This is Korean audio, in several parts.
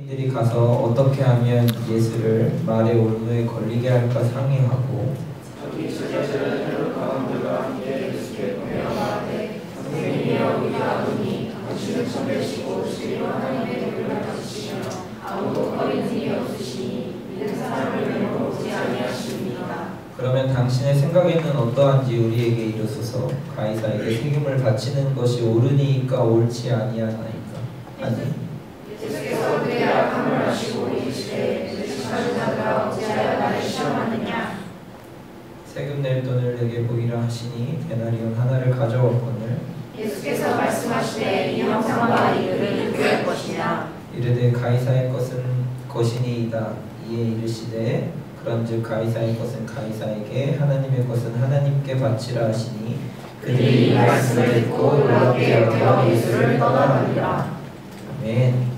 들이 가서 어떻게 하면 예수를 말의 올무에 걸리게 할까 상의하고 그러면 당신의 생각에는 어떠한지 우리에게 이르소서. 가이사에게 책임을 바치는 것이 옳으니까 옳지 아니하나이까. 아니 예수께서 그의 악함을 하시고 이르시되 뜻하는 자들아 어찌하여 나를 시험하느냐. 세금 낼 돈을 내게 보이라 하시니 데나리온 하나를 가져왔거늘 예수께서 말씀하시되 이 형상과 이를 누구의 것이냐. 이르되 가이사의 것은 것이니이다. 이에 이르시되 그런즉 가이사의 것은 가이사에게 하나님의 것은 하나님께 바치라 하시니 그들이 이 말씀을 듣고 놀랍게 여겨 예수를 떠나가니라. 아멘.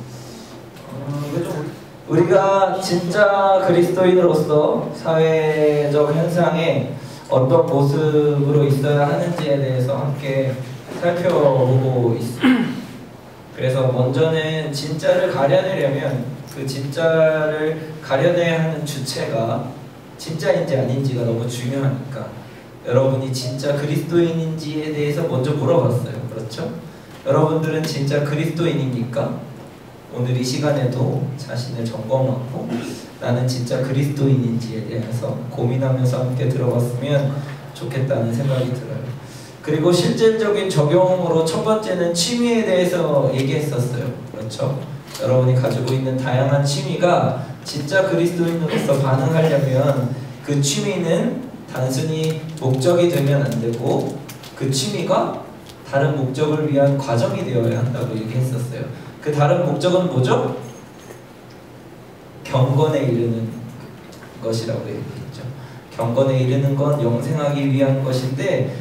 우리가 진짜 그리스도인으로서 사회적 현상에 어떤 모습으로 있어야 하는지에 대해서 함께 살펴보고 있습니다. 그래서 먼저는 진짜를 가려내려면 그 진짜를 가려내야 하는 주체가 진짜인지 아닌지가 너무 중요하니까 여러분이 진짜 그리스도인인지에 대해서 먼저 물어봤어요. 그렇죠? 여러분들은 진짜 그리스도인입니까? 오늘 이 시간에도 자신을 점검하고 나는 진짜 그리스도인인지에 대해서 고민하면서 함께 들어봤으면 좋겠다는 생각이 들어요. 그리고 실질적인 적용으로 첫 번째는 취미에 대해서 얘기했었어요. 그렇죠? 여러분이 가지고 있는 다양한 취미가 진짜 그리스도인으로서 반응하려면 그 취미는 단순히 목적이 되면 안 되고 그 취미가 다른 목적을 위한 과정이 되어야 한다고 얘기했었어요. 그 다른 목적은 뭐죠? 경건에 이르는 것이라고 얘기했죠. 경건에 이르는 건 영생하기 위한 것인데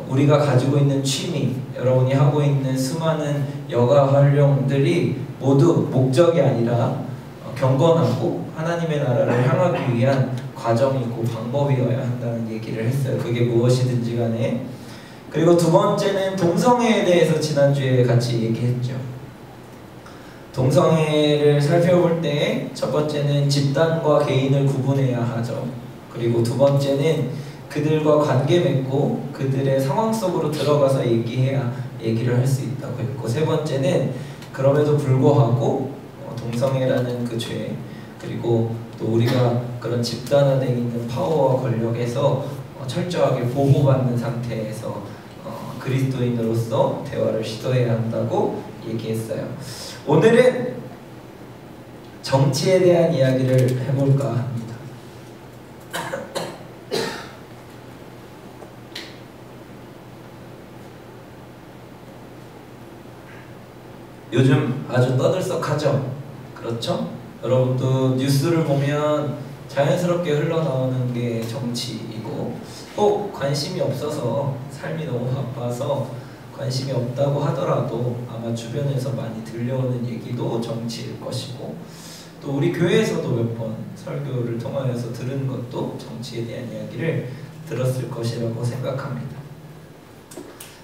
우리가 가지고 있는 취미, 여러분이 하고 있는 수많은 여가 활동들이 모두 목적이 아니라 경건하고 하나님의 나라를 향하기 위한 과정이고 방법이어야 한다는 얘기를 했어요. 그게 무엇이든지 간에. 그리고 두 번째는 동성애에 대해서 지난주에 같이 얘기했죠. 동성애를 살펴볼 때 첫 번째는 집단과 개인을 구분해야 하죠. 그리고 두 번째는 그들과 관계 맺고 그들의 상황 속으로 들어가서 얘기를 할 수 있다고 했고, 세 번째는 그럼에도 불구하고 동성애라는 그 죄, 그리고 또 우리가 그런 집단 안에 있는 파워와 권력에서 철저하게 보호받는 상태에서 그리스도인으로서 대화를 시도해야 한다고 얘기했어요. 오늘은 정치에 대한 이야기를 해볼까 합니다. 요즘 아주 떠들썩하죠? 그렇죠? 여러분도 뉴스를 보면 자연스럽게 흘러나오는 게 정치이고, 꼭 관심이 없어서 삶이 너무 바빠서 관심이 없다고 하더라도 아마 주변에서 많이 들려오는 얘기도 정치일 것이고, 또 우리 교회에서도 몇 번 설교를 통하여서 들은 것도 정치에 대한 이야기를 들었을 것이라고 생각합니다.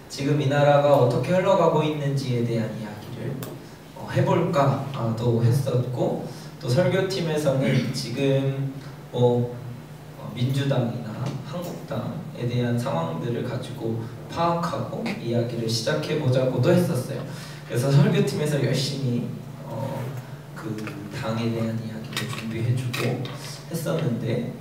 지금 이 나라가 어떻게 흘러가고 있는지에 대한 이야기를 해볼까도 했었고, 또 설교팀에서는 지금 민주당이나 한국당에 대한 상황들을 가지고 파악하고 이야기를 시작해보자고도 했었어요. 그래서 설교팀에서 열심히 그 당에 대한 이야기를 준비해주고 했었는데,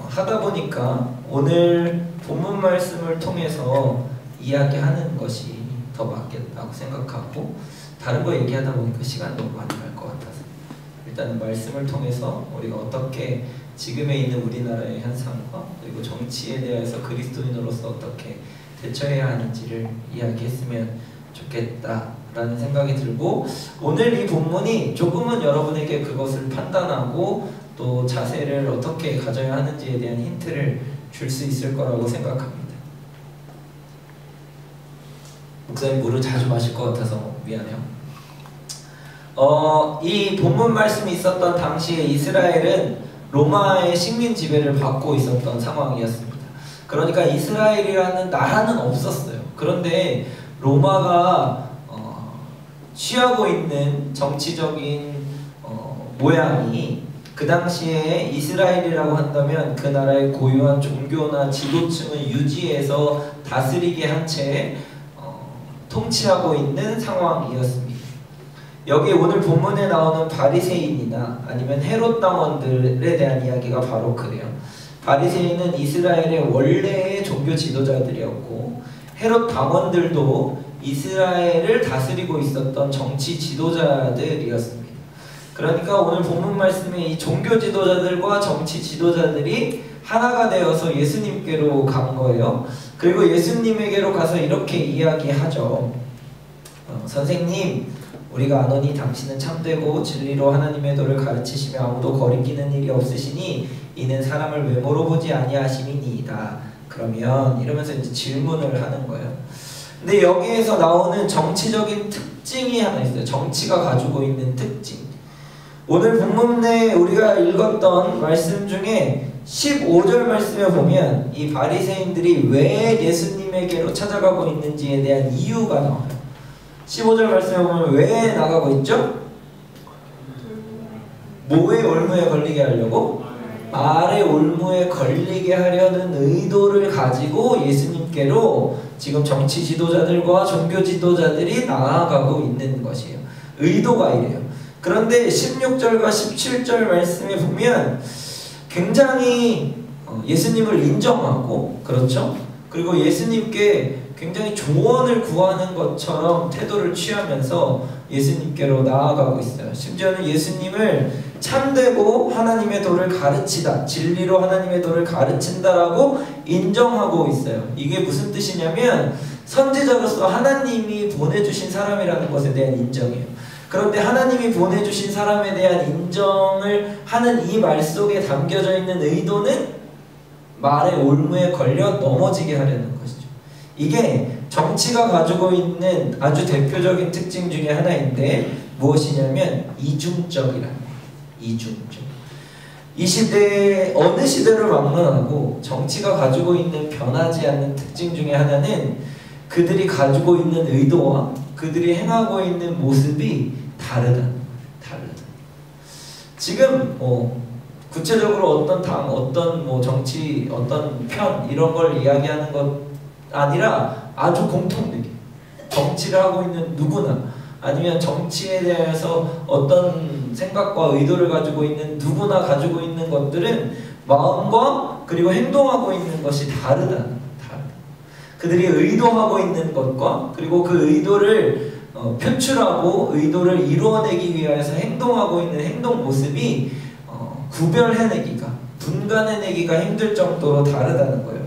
하다 보니까 오늘 본문 말씀을 통해서 이야기하는 것이 더 맞겠다고 생각하고, 다른 거 얘기하다 보니까 시간이 너무 많이 갈 것 같아서 일단은 말씀을 통해서 우리가 어떻게 지금에 있는 우리나라의 현상과 그리고 정치에 대해서 그리스도인으로서 어떻게 대처해야 하는지를 이야기했으면 좋겠다라는 생각이 들고, 오늘 이 본문이 조금은 여러분에게 그것을 판단하고 또 자세를 어떻게 가져야 하는지에 대한 힌트를 줄 수 있을 거라고 생각합니다. 목사님 물을 자주 마실 것 같아서 미안해요. 이 본문 말씀이 있었던 당시에 이스라엘은 로마의 식민 지배를 받고 있었던 상황이었습니다. 그러니까 이스라엘이라는 나라는 없었어요. 그런데 로마가 취하고 있는 정치적인 모양이 그 당시에 이스라엘이라고 한다면 그 나라의 고유한 종교나 지도층을 유지해서 다스리게 한 채 통치하고 있는 상황이었습니다. 여기 오늘 본문에 나오는 바리새인이나 아니면 헤롯 당원들에 대한 이야기가 바로 그래요. 바리새인은 이스라엘의 원래의 종교 지도자들이었고 헤롯 당원들도 이스라엘을 다스리고 있었던 정치 지도자들이었습니다. 그러니까 오늘 본문 말씀에 이 종교 지도자들과 정치 지도자들이 하나가 되어서 예수님께로 간 거예요. 그리고 예수님에게로 가서 이렇게 이야기하죠. 선생님, 우리가 아노니 당신은 참되고 진리로 하나님의 도를 가르치시며 아무도 거리끼는 일이 없으시니 이는 사람을 외모로 보지 아니하심이니이다. 그러면 이러면서 이제 질문을 하는 거예요. 근데 여기에서 나오는 정치적인 특징이 하나 있어요. 정치가 가지고 있는 특징. 오늘 본문에 우리가 읽었던 말씀 중에 15절 말씀에 보면 이 바리새인들이 왜 예수님에게로 찾아가고 있는지에 대한 이유가 나와요. 15절 말씀에 보면 왜 나가고 있죠? 뭐의 올무에 걸리게 하려고? 말의 올무에 걸리게 하려는 의도를 가지고 예수님께로 지금 정치 지도자들과 종교 지도자들이 나아가고 있는 것이에요. 의도가 이래요. 그런데 16절과 17절 말씀에 보면 굉장히 예수님을 인정하고, 그렇죠? 그리고 예수님께 굉장히 조언을 구하는 것처럼 태도를 취하면서 예수님께로 나아가고 있어요. 심지어는 예수님을 참되고 하나님의 도를 가르치다, 진리로 하나님의 도를 가르친다라고 인정하고 있어요. 이게 무슨 뜻이냐면 선지자로서 하나님이 보내주신 사람이라는 것에 대한 인정이에요. 그런데 하나님이 보내주신 사람에 대한 인정을 하는 이 말 속에 담겨져 있는 의도는 말의 올무에 걸려 넘어지게 하려는 것이죠. 이게 정치가 가지고 있는 아주 대표적인 특징 중에 하나인데 무엇이냐면 이중적이라는 거예요. 이중적. 이 시대에 어느 시대를 막론하고 정치가 가지고 있는 변하지 않는 특징 중에 하나는 그들이 가지고 있는 의도와 그들이 행하고 있는 모습이 다르다. 지금 구체적으로 어떤 당, 어떤 정치, 어떤 편 이런 걸 이야기하는 것 아니라 아주 공통되게 정치를 하고 있는 누구나 아니면 정치에 대해서 어떤 생각과 의도를 가지고 있는 누구나 가지고 있는 것들은 마음과 그리고 행동하고 있는 것이 다르다. 그들이 의도하고 있는 것과 그리고 그 의도를 표출하고 의도를 이루어내기 위해서 행동하고 있는 행동 모습이 구별해내기가, 분간해내기가 힘들 정도로 다르다는 거예요.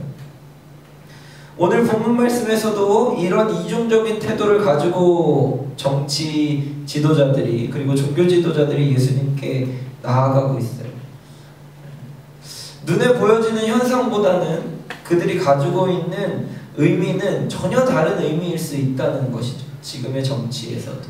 오늘 본문 말씀에서도 이런 이중적인 태도를 가지고 정치 지도자들이 그리고 종교 지도자들이 예수님께 나아가고 있어요. 눈에 보여지는 현상보다는 그들이 가지고 있는 의미는 전혀 다른 의미일 수 있다는 것이죠. 지금의 정치에서도.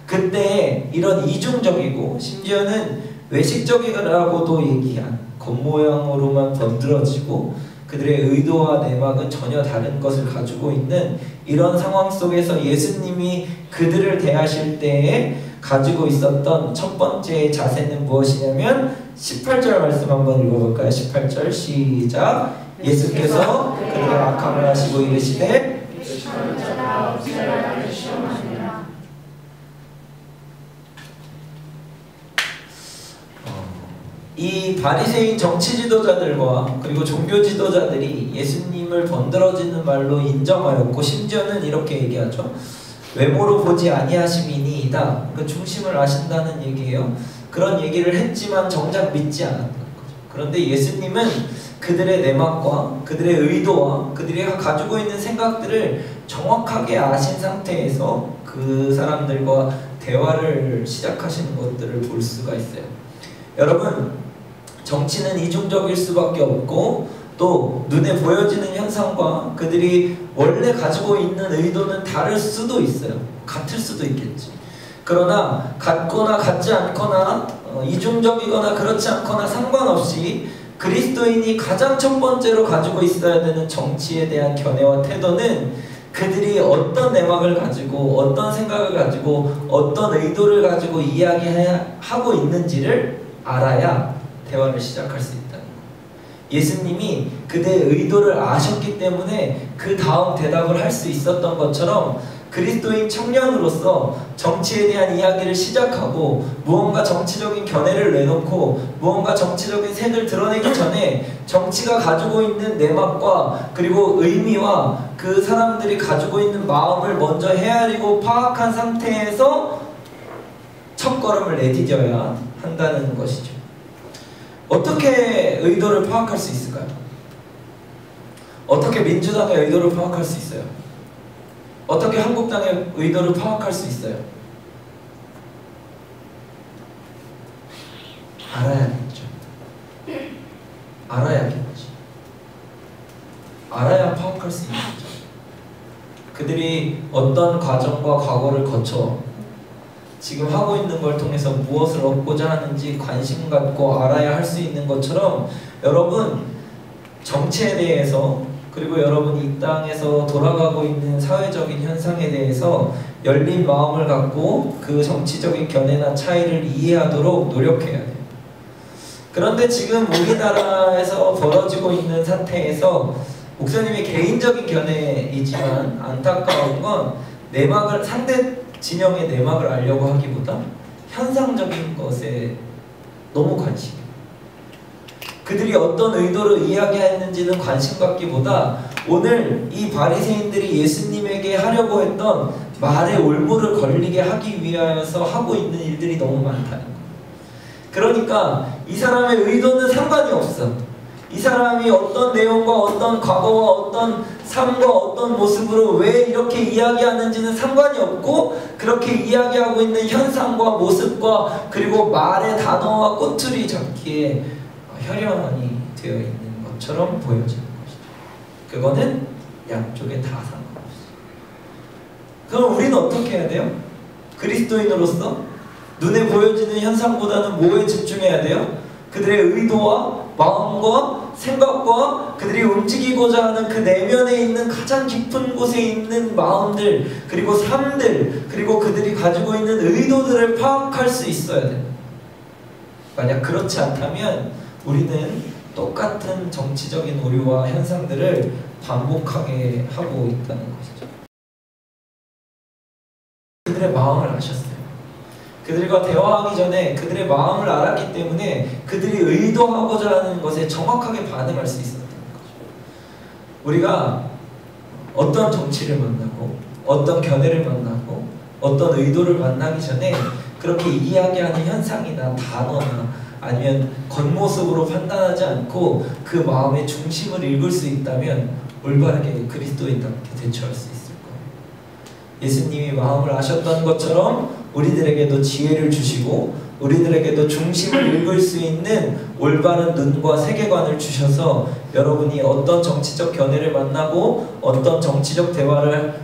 그때 이런 이중적이고 심지어는 외식적이라고도 얘기한 겉모양으로만 번들어지고 그들의 의도와 내막은 전혀 다른 것을 가지고 있는 이런 상황 속에서 예수님이 그들을 대하실 때에 가지고 있었던 첫 번째 자세는 무엇이냐면 18절 말씀 한번 읽어볼까요? 18절 시작. 예수께서 그들의 악함을 하시고 이르시되 이 바리새인 정치 지도자들과 그리고 종교 지도자들이 예수님을 번들어지는 말로 인정하였고 심지어는 이렇게 얘기하죠. 외모로 보지 아니하심이니이다. 그 중심을 아신다는 얘기예요. 그런 얘기를 했지만 정작 믿지 않았다는 거죠. 그런데 예수님은 그들의 내막과 그들의 의도와 그들이 가지고 있는 생각들을 정확하게 아신 상태에서 그 사람들과 대화를 시작하시는 것들을 볼 수가 있어요. 여러분, 정치는 이중적일 수밖에 없고 또 눈에 보여지는 현상과 그들이 원래 가지고 있는 의도는 다를 수도 있어요. 같을 수도 있겠지. 그러나 같거나 같지 않거나 이중적이거나 그렇지 않거나 상관없이 그리스도인이 가장 첫 번째로 가지고 있어야 되는 정치에 대한 견해와 태도는 그들이 어떤 내막을 가지고 어떤 생각을 가지고 어떤 의도를 가지고 이야기하고 있는지를 알아야 대화를 시작할 수 있다는 거예요. 예수님이 그들의 의도를 아셨기 때문에 그 다음 대답을 할 수 있었던 것처럼 그리스도인 청년으로서 정치에 대한 이야기를 시작하고 무언가 정치적인 견해를 내놓고 무언가 정치적인 색을 드러내기 전에 정치가 가지고 있는 내막과 그리고 의미와 그 사람들이 가지고 있는 마음을 먼저 헤아리고 파악한 상태에서 첫걸음을 내디뎌야 한다는 것이죠. 어떻게 의도를 파악할 수 있을까요? 어떻게 민주당의 의도를 파악할 수 있어요? 어떻게 한국당의 의도를 파악할 수 있어요? 알아야겠죠. 알아야겠지. 알아야 파악할 수 있는 거죠. 그들이 어떤 과정과 과거를 거쳐 지금 하고 있는 걸 통해서 무엇을 얻고자 하는지 관심 갖고 알아야 할 수 있는 것처럼 여러분 정치에 대해서 그리고 여러분 이 땅에서 돌아가고 있는 사회적인 현상에 대해서 열린 마음을 갖고 그 정치적인 견해나 차이를 이해하도록 노력해야 돼요. 그런데 지금 우리나라에서 벌어지고 있는 상태에서 목사님의 개인적인 견해이지만 안타까운 건 내막을 상대 진영의 내막을 알려고 하기보다 현상적인 것에 너무 관심이 그들이 어떤 의도로 이야기했는지는 관심 갖기보다 오늘 이 바리새인들이 예수님에게 하려고 했던 말에 올무를 걸리게 하기 위하여서 하고 있는 일들이 너무 많다는 거예요. 그러니까 이 사람의 의도는 상관이 없어. 이 사람이 어떤 내용과 어떤 과거와 어떤 삶과 어떤 모습으로 왜 이렇게 이야기하는지는 상관이 없고 그렇게 이야기하고 있는 현상과 모습과 그리고 말의 단어와 꼬투리 잡기에 혈연이 되어 있는 것처럼 보여지는 것이죠. 그거는 양쪽에 다 상관없어요. 그럼 우리는 어떻게 해야 돼요? 그리스도인으로서 눈에 보여지는 현상보다는 뭐에 집중해야 돼요? 그들의 의도와 마음과 생각과 그들이 움직이고자 하는 그 내면에 있는 가장 깊은 곳에 있는 마음들 그리고 삶들 그리고 그들이 가지고 있는 의도들을 파악할 수 있어야 돼요. 만약 그렇지 않다면 우리는 똑같은 정치적인 오류와 현상들을 반복하게 하고 있다는 것이죠. 그들의 마음을 아셨어요. 그들과 대화하기 전에 그들의 마음을 알았기 때문에 그들이 의도하고자 하는 것에 정확하게 반응할 수 있었다는 거죠. 우리가 어떤 정치를 만나고 어떤 견해를 만나고 어떤 의도를 만나기 전에 그렇게 이야기하는 현상이나 단어나 아니면 겉모습으로 판단하지 않고 그 마음의 중심을 읽을 수 있다면 올바르게 그리스도인답게 대처할 수 있을 거예요. 예수님이 마음을 아셨던 것처럼 우리들에게도 지혜를 주시고 우리들에게도 중심을 읽을 수 있는 올바른 눈과 세계관을 주셔서 여러분이 어떤 정치적 견해를 만나고 어떤 정치적 대화를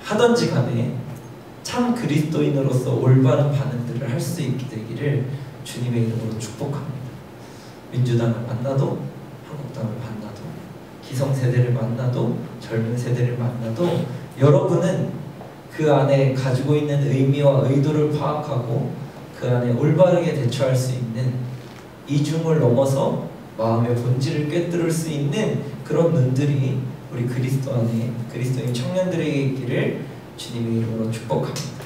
하든지 간에 참 그리스도인으로서 올바른 반응들을 할 수 있게 되기를 주님의 이름으로 축복합니다. 민주당을 만나도 한국당을 만나도 기성세대를 만나도 젊은 세대를 만나도 여러분은 그 안에 가지고 있는 의미와 의도를 파악하고 그 안에 올바르게 대처할 수 있는 이중을 넘어서 마음의 본질을 꿰뚫을 수 있는 그런 눈들이 우리 그리스도 안에 그리스도인 청년들에게 있기를 주님의 이름으로 축복합니다.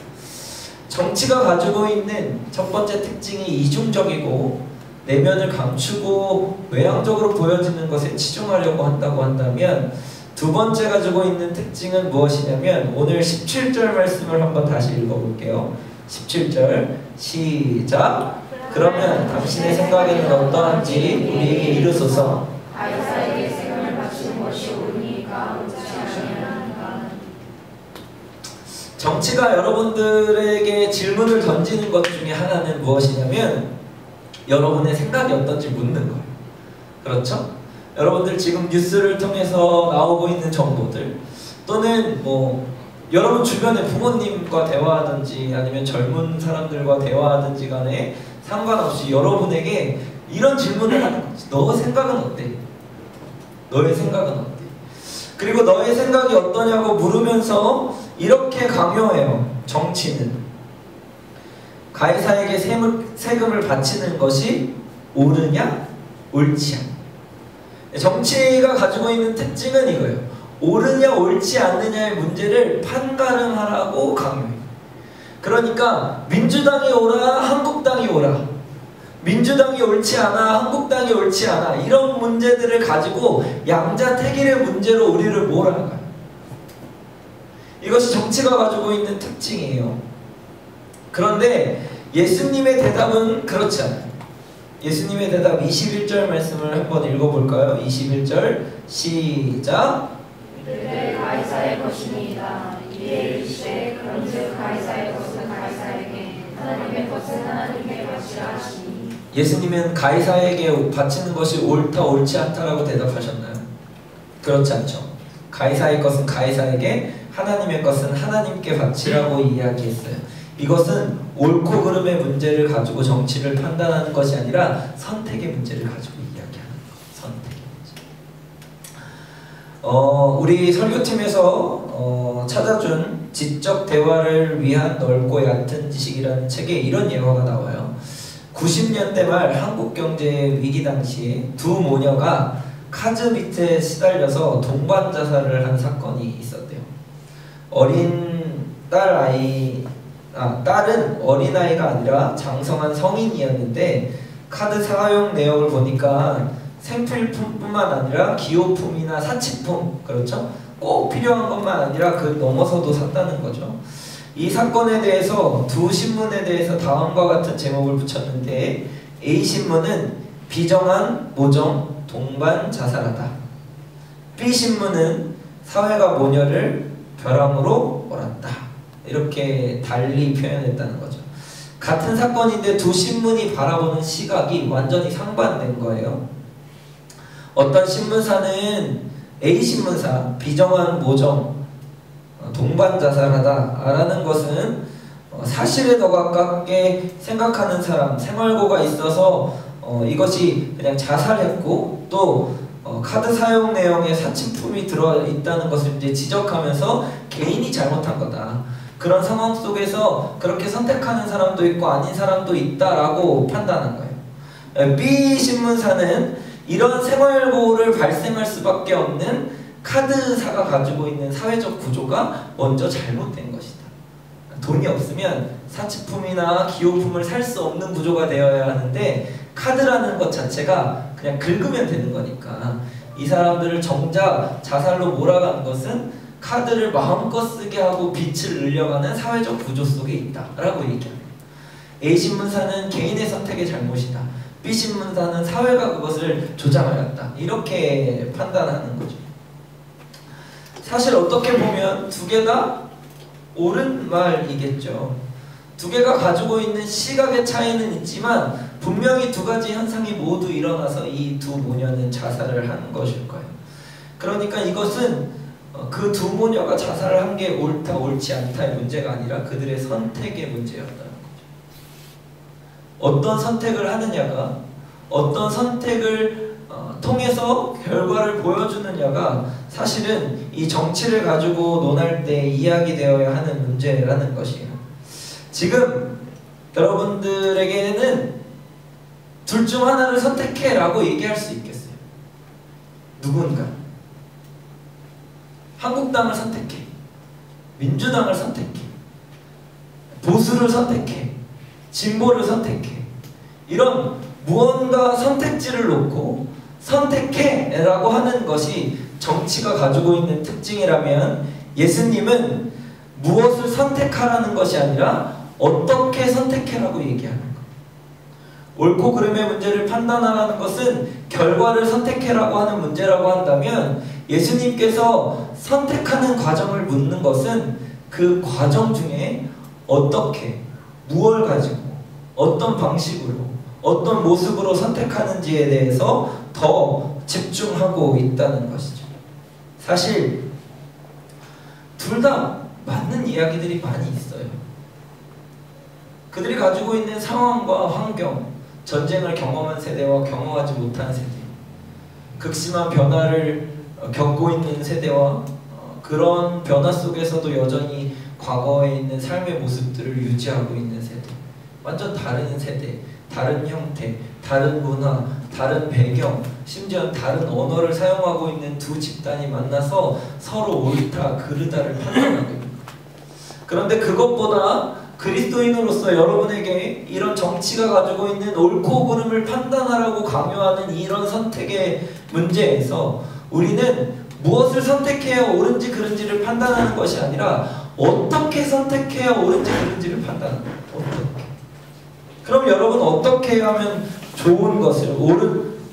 정치가 가지고 있는 첫 번째 특징이 이중적이고 내면을 감추고 외향적으로 보여지는 것에 치중하려고 한다고 한다면 두 번째 가지고 있는 특징은 무엇이냐면 오늘 17절 말씀을 한번 다시 읽어볼게요. 17절 시작. 그러면 당신의 생각에는 어떠한지 우리에게 이르소서. 가이사에게 세금을 바치는 것이 옳으니까 옳지 아니하니까. 정치가 여러분들에게 질문을 던지는 것 중에 하나는 무엇이냐면 여러분의 생각이 어떤지 묻는 거예요. 그렇죠? 여러분들 지금 뉴스를 통해서 나오고 있는 정보들 또는 뭐 여러분 주변의 부모님과 대화하든지 아니면 젊은 사람들과 대화하든지 간에 상관없이 여러분에게 이런 질문을 하는 거지. 너 생각은 어때? 너의 생각은 어때? 그리고 너의 생각이 어떠냐고 물으면서 이렇게 강요해요. 정치는 가이사에게 세금을 바치는 것이 옳으냐 옳지 않냐. 정치가 가지고 있는 특징은 이거예요. 옳으냐 옳지 않느냐의 문제를 판가름하라고 강요해요. 그러니까 민주당이 옳아 한국당이 옳아, 민주당이 옳지 않아 한국당이 옳지 않아, 이런 문제들을 가지고 양자택일의 문제로 우리를 몰아가요. 이것이 정치가 가지고 있는 특징이에요. 그런데 예수님의 대답은 그렇지 않아요. 예수님의 대답 21절 말씀을 한번 읽어볼까요? 21절 시작. 이르되 가이사의 것이니이다. 이에 이르시되 그런즉 가이사의 것은 가이사에게 하나님의 것은 하나님께 바치라 하시니. 예수님은 가이사에게 바치는 것이 옳다 옳지 않다라고 대답하셨나요? 그렇지 않죠. 가이사의 것은 가이사에게, 하나님의 것은 하나님께 바치라고 이야기했어요. 이것은 옳고 그름의 문제를 가지고 정치를 판단하는 것이 아니라 선택의 문제를 가지고 이야기하는 거예요. 선택의 문제. 우리 설교팀에서 찾아준 지적 대화를 위한 넓고 얕은 지식이라는 책에 이런 예화가 나와요. 90년대 말 한국 경제 위기 당시에 두 모녀가 카즈빚에 시달려서 동반 자살을 한 사건이 있었대요. 딸은 어린아이가 아니라 장성한 성인이었는데 카드 사용 내역을 보니까 생필품뿐만 아니라 기호품이나 사치품, 그렇죠? 꼭 필요한 것만 아니라 그 넘어서도 샀다는 거죠. 이 사건에 대해서 두 신문에 대해서 다음과 같은 제목을 붙였는데, A신문은 비정한 모정 동반 자살하다, B신문은 사회가 모녀를 벼랑으로 몰았다, 이렇게 달리 표현했다는 거죠. 같은 사건인데 두 신문이 바라보는 시각이 완전히 상반된 거예요. 어떤 신문사는 A신문사 비정한 모정 동반 자살하다 라는 것은 사실에 더 가깝게 생각하는 사람, 생활고가 있어서 이것이 그냥 자살했고 또 카드 사용 내용에 사치품이 들어있다는 것을 이제 지적하면서 개인이 잘못한 거다, 그런 상황 속에서 그렇게 선택하는 사람도 있고 아닌 사람도 있다라고 판단한 거예요. B 신문사는 이런 생활고를 발생할 수밖에 없는 카드사가 가지고 있는 사회적 구조가 먼저 잘못된 것이다. 돈이 없으면 사치품이나 기호품을 살 수 없는 구조가 되어야 하는데 카드라는 것 자체가 그냥 긁으면 되는 거니까 이 사람들을 정작 자살로 몰아간 것은 카드를 마음껏 쓰게 하고 빚을 늘려가는 사회적 구조 속에 있다라고 얘기합니다. A신문사는 개인의 선택의 잘못이다, B신문사는 사회가 그것을 조장하였다, 이렇게 판단하는 거죠. 사실 어떻게 보면 두 개 다 옳은 말이겠죠. 두 개가 가지고 있는 시각의 차이는 있지만 분명히 두 가지 현상이 모두 일어나서 이 두 모녀는 자살을 한 것일 거예요. 그러니까 이것은 그 두 모녀가 자살을 한 게 옳다 옳지 않다의 문제가 아니라 그들의 선택의 문제였다는 거죠. 어떤 선택을 하느냐가, 어떤 선택을 통해서 결과를 보여주느냐가 사실은 이 정치를 가지고 논할 때 이야기되어야 하는 문제라는 것이에요. 지금 여러분들에게는 둘 중 하나를 선택해 라고 얘기할 수 있겠어요. 누군가 한국당을 선택해, 민주당을 선택해, 보수를 선택해, 진보를 선택해, 이런 무언가 선택지를 놓고 선택해 라고 하는 것이 정치가 가지고 있는 특징이라면, 예수님은 무엇을 선택하라는 것이 아니라 어떻게 선택해라고 얘기하는 거예요. 옳고 그름의 문제를 판단하라는 것은 결과를 선택해라고 하는 문제라고 한다면, 예수님께서 선택하는 과정을 묻는 것은 그 과정 중에 어떻게, 무엇을 가지고, 어떤 방식으로, 어떤 모습으로 선택하는지에 대해서 더 집중하고 있다는 것이죠. 사실 둘 다 맞는 이야기들이 많이 있어요. 그들이 가지고 있는 상황과 환경, 전쟁을 경험한 세대와 경험하지 못한 세대, 극심한 변화를 겪고 있는 세대와 그런 변화 속에서도 여전히 과거에 있는 삶의 모습들을 유지하고 있는 세대, 완전 다른 세대, 다른 형태, 다른 문화, 다른 배경, 심지어 다른 언어를 사용하고 있는 두 집단이 만나서 서로 옳다, 그르다를 판단하고 있는 거예요. 그런데 그것보다 그리스도인으로서 여러분에게 이런 정치가 가지고 있는 옳고 그름을 판단하라고 강요하는 이런 선택의 문제에서 우리는 무엇을 선택해야 옳은지 그른지를 판단하는 것이 아니라 어떻게 선택해야 옳은지 그른지를 판단하는 거예요. 어떻게? 그럼 여러분 어떻게 하면 좋은 것을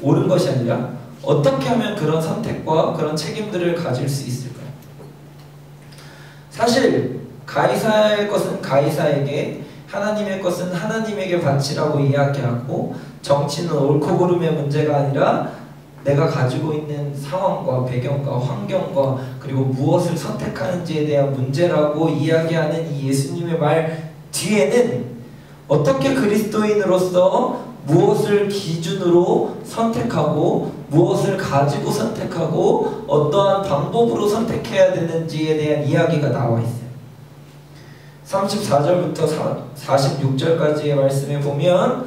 옳은 것이 아니라 어떻게 하면 그런 선택과 그런 책임들을 가질 수 있을까요? 사실 가이사의 것은 가이사에게, 하나님의 것은 하나님에게 바치라고 이야기하고, 정치는 옳고 그름의 문제가 아니라 내가 가지고 있는 상황과 배경과 환경과 그리고 무엇을 선택하는지에 대한 문제라고 이야기하는 이 예수님의 말 뒤에는 어떻게 그리스도인으로서 무엇을 기준으로 선택하고 무엇을 가지고 선택하고 어떠한 방법으로 선택해야 되는지에 대한 이야기가 나와 있어요. 34절부터 46절까지의 말씀에 보면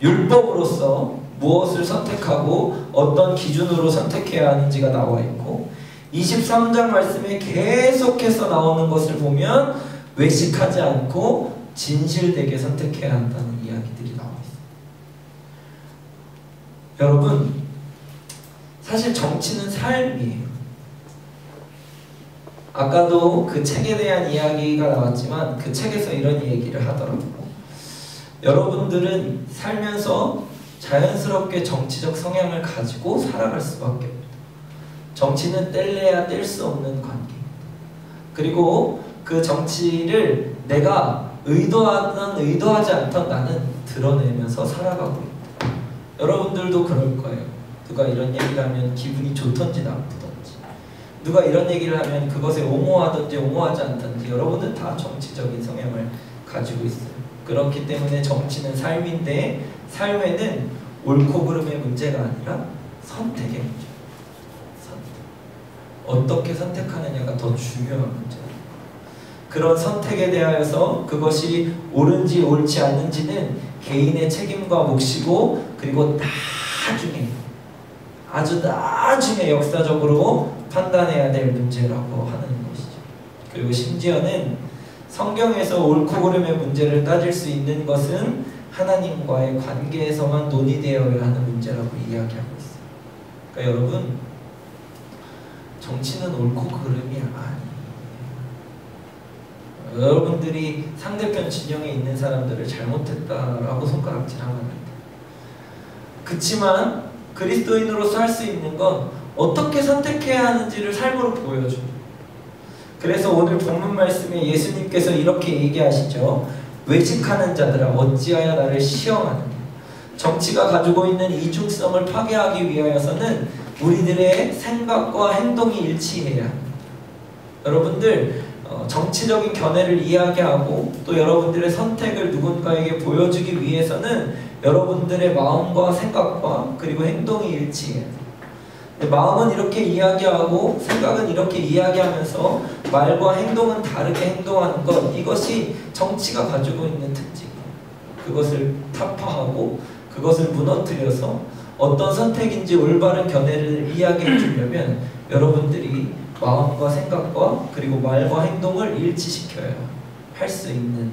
율법으로서 무엇을 선택하고 어떤 기준으로 선택해야 하는지가 나와 있고, 23장 말씀에 계속해서 나오는 것을 보면 외식하지 않고 진실되게 선택해야 한다는 이야기들이 나와 있어요. 여러분, 사실 정치는 삶이에요. 아까도 그 책에 대한 이야기가 나왔지만 그 책에서 이런 얘기를 하더라고요. 여러분들은 살면서 자연스럽게 정치적 성향을 가지고 살아갈 수밖에 없다. 정치는 뗄래야 뗄 수 없는 관계입니다. 그리고 그 정치를 내가 의도하든 의도하지 않던 나는 드러내면서 살아가고 있다. 여러분들도 그럴 거예요. 누가 이런 얘기를 하면 기분이 좋던지 나쁘던지, 누가 이런 얘기를 하면 그것에 옹호하든지 옹호하지 않든지, 여러분은 다 정치적인 성향을 가지고 있어요. 그렇기 때문에 정치는 삶인데, 삶에는 옳고 그름의 문제가 아니라 선택의 문제. 어떻게 선택하느냐가 더 중요한 문제예요. 그런 선택에 대하여서 그것이 옳은지 옳지 않는지는 개인의 책임과 몫이고, 그리고 나중에, 아주 나중에 역사적으로 판단해야 될 문제라고 하는 것이죠. 그리고 심지어는 성경에서 옳고 그름의 문제를 따질 수 있는 것은 하나님과의 관계에서만 논의되어야 하는 문제라고 이야기하고 있어요. 그러니까 여러분, 정치는 옳고 그름이 아니에요. 여러분들이 상대편 진영에 있는 사람들을 잘못했다라고 손가락질하면 안 돼요. 그치만 그리스도인으로서 할 수 있는 건 어떻게 선택해야 하는지를 삶으로 보여줍니다. 그래서 오늘 본문 말씀에 예수님께서 이렇게 얘기하시죠. 외식하는 자들아 어찌하여 나를 시험하느냐. 정치가 가지고 있는 이중성을 파괴하기 위하여서는 우리들의 생각과 행동이 일치해야 합니다. 여러분들 정치적인 견해를 이야기하고 또 여러분들의 선택을 누군가에게 보여주기 위해서는 여러분들의 마음과 생각과 그리고 행동이 일치해야 돼요. 마음은 이렇게 이야기하고 생각은 이렇게 이야기하면서 말과 행동은 다르게 행동하는 것, 이것이 정치가 가지고 있는 특징이에요. 그것을 타파하고 그것을 무너뜨려서 어떤 선택인지 올바른 견해를 이야기해 주려면 여러분들이 마음과 생각과 그리고 말과 행동을 일치시켜야 할 수 있는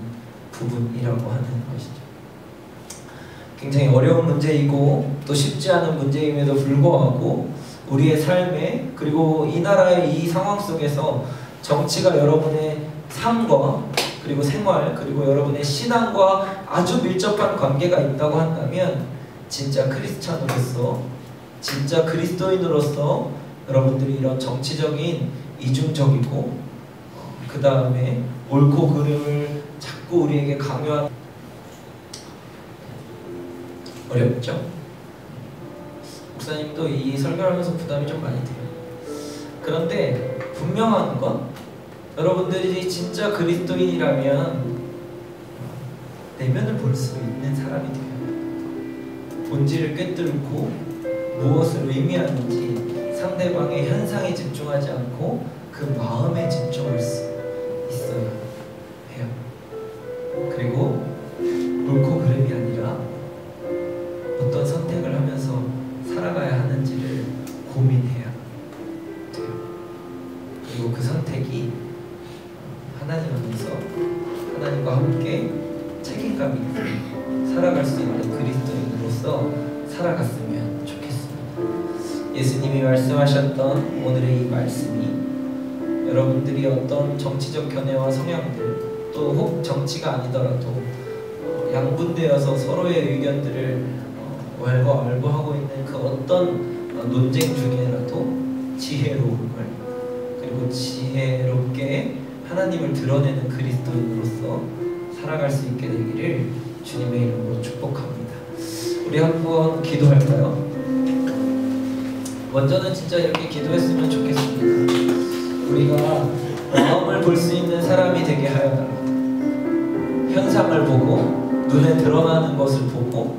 부분이라고 하는 것이죠. 굉장히 어려운 문제이고 또 쉽지 않은 문제임에도 불구하고 우리의 삶에, 그리고 이 나라의 이 상황 속에서 정치가 여러분의 삶과 그리고 생활, 그리고 여러분의 신앙과 아주 밀접한 관계가 있다고 한다면 진짜 크리스찬으로서, 진짜 그리스도인으로서 여러분들이 이런 정치적인 이중적이고 그 다음에 옳고 그름을 자꾸 우리에게 강요하는, 어렵죠? 목사님도 이 설교하면서 부담이 좀 많이 돼요. 그런데 분명한 건 여러분들이 진짜 그리스도인이라면 내면을 볼 수 있는 사람이 돼요. 본질을 꿰뚫고 무엇을 의미하는지 상대방의 현상에 집중하지 않고 그 마음에 집중할 수 있어야 해요. 그리고 옳고 그름이 아니라 어떤 선택을 하면서 살아가야 하는지를 고민해야 돼요. 그리고 그 선택이 하나님 안에서 하나님과 함께 책임감 있게 살아갈 수 있는 그리스도인으로서 살아갔으면 좋겠습니다. 예수님이 말씀하셨던 오늘의 이 말씀이 여러분들이 어떤 정치적 견해와 성향들, 또 혹 정치가 아니더라도 양분되어서 서로의 의견들을 왈가왈부하고 있는 그 어떤 논쟁 중에라도 지혜로움을, 그리고 지혜롭게 하나님을 드러내는 그리스도인으로서 살아갈 수 있게 되기를 주님의 이름으로 축복합니다. 우리 한번 기도할까요? 먼저는 진짜 이렇게 기도했으면 좋겠습니다. 우리가 마음을 볼 수 있는 사람이 되게 하여달라. 현상을 보고 눈에 드러나는 것을 보고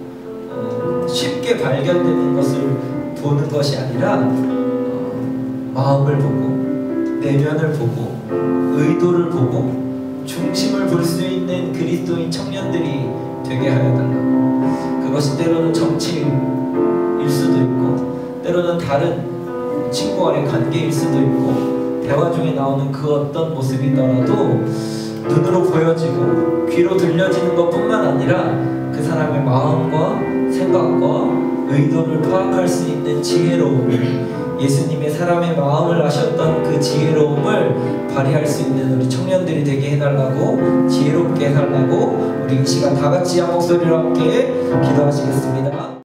쉽게 발견되는 것을 보는 것이 아니라 마음을 보고 내면을 보고 의도를 보고 중심을 볼 수 있는 그리스도인 청년들이 되게 하여달라고. 그것이 때로는 정치일 수도 있고 때로는 다른 친구와의 관계일 수도 있고 대화 중에 나오는 그 어떤 모습이더라도 눈으로 보여지고 귀로 들려지는 것뿐만 아니라 그 사람의 마음과 생각과 의도를 파악할 수 있는 지혜로움을, 예수님의 사람의 마음을 아셨던 그 지혜로움을 발휘할 수 있는 우리 청년들이 되게 해달라고, 지혜롭게 해달라고 우리 이 시간 다 같이 한 목소리로 함께 기도하시겠습니다.